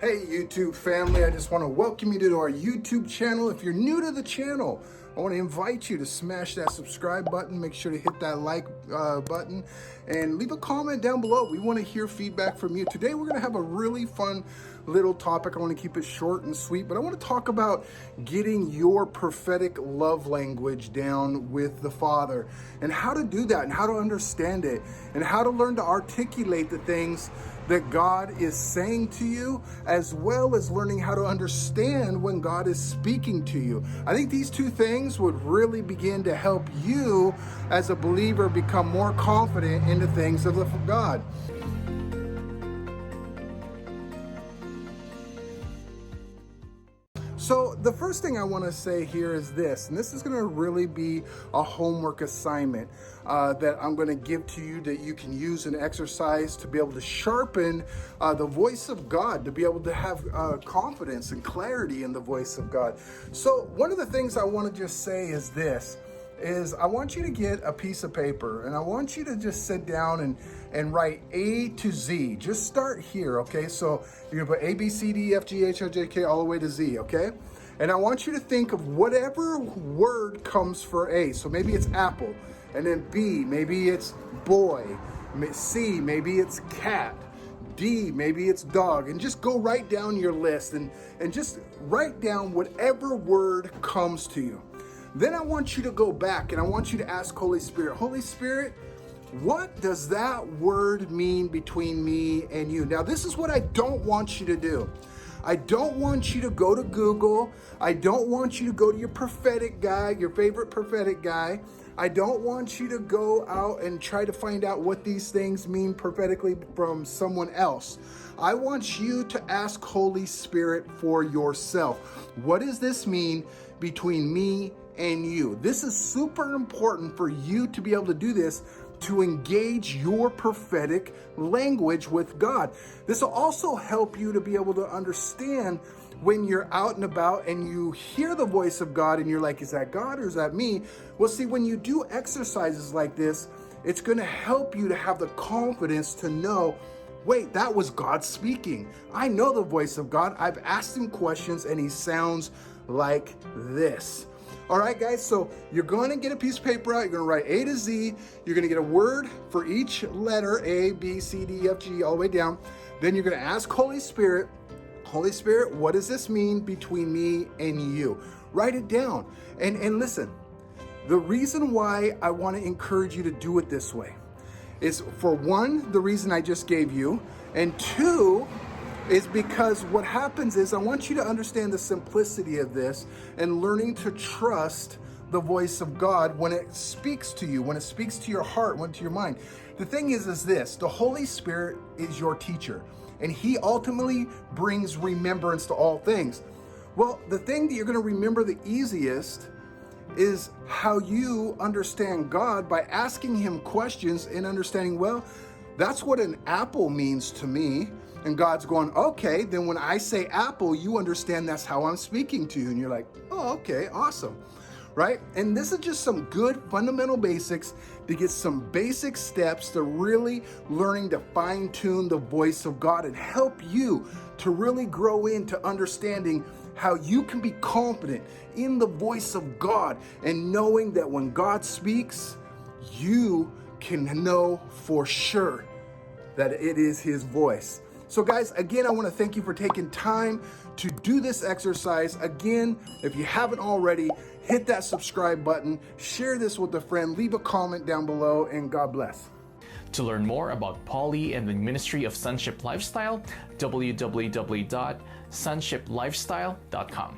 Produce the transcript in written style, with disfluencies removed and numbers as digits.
Hey YouTube family, I just want to welcome you to our YouTube channel. If you're new to the channel, I want to invite you to smash that subscribe button. Make sure to hit that like button and leave a comment down below. We want to hear feedback from you. Today we're going to have a really fun little topic. I want to keep it short and sweet, but I want to talk about getting your prophetic love language down with the Father and how to do that and how to understand it and how to learn to articulate the things that God is saying to you, as well as learning how to understand when God is speaking to you. I think these two things would really begin to help you as a believer become more confident in the things of God. So the first thing I want to say here is this, and this is going to really be a homework assignment that I'm going to give to you that you can use an exercise to be able to sharpen the voice of God, to be able to have confidence and clarity in the voice of God. So one of the things I want to just say is this, is I want you to get a piece of paper and I want you to just sit down and write A to Z. Just start here, okay? So you're gonna put A, B, C, D, E, F, G, H, I, J, K, all the way to Z, okay? And I want you to think of whatever word comes for A. So maybe it's apple, and then B, maybe it's boy, C, maybe it's cat, D, maybe it's dog, and just go write down your list and just write down whatever word comes to you. Then I want you to go back and I want you to ask Holy Spirit, Holy Spirit, what does that word mean between me and you? Now, this is what I don't want you to do. I don't want you to go to Google. I don't want you to go to your prophetic guy, your favorite prophetic guy. I don't want you to go out and try to find out what these things mean prophetically from someone else. I want you to ask Holy Spirit for yourself. What does this mean between me and you? This is super important for you to be able to do this, to engage your prophetic language with God. This will also help you to be able to understand when you're out and about and you hear the voice of God and you're like, is that God or is that me? Well, see, when you do exercises like this, it's going to help you to have the confidence to know, wait, that was God speaking. I know the voice of God. I've asked him questions and he sounds like this. All right, guys, so you're going to get a piece of paper out. You're going to write A to Z. You're going to get a word for each letter, A, B, C, D, E, F, G, all the way down. Then you're going to ask Holy Spirit, Holy Spirit, what does this mean between me and you? Write it down. And listen, the reason why I want to encourage you to do it this way is, for one, the reason I just gave you, and two, is because what happens is I want you to understand the simplicity of this and learning to trust the voice of God when it speaks to you, when it speaks to your heart, when to your mind. The thing is this, the Holy Spirit is your teacher and he ultimately brings remembrance to all things. Well, the thing that you're going to remember the easiest is how you understand God, by asking him questions and understanding, well, that's what an apple means to me. And God's going, okay, then when I say apple, you understand that's how I'm speaking to you. And you're like, oh, okay, awesome, right? And this is just some good fundamental basics to get some basic steps to really learning to fine tune the voice of God and help you to really grow into understanding how you can be confident in the voice of God and knowing that when God speaks, you can know for sure that it is his voice. So guys, again, I want to thank you for taking time to do this exercise. Again, if you haven't already, hit that subscribe button, share this with a friend, leave a comment down below, and God bless. To learn more about PaulyB and the Ministry of Sonship Lifestyle, www.sonshiplifestyle.com.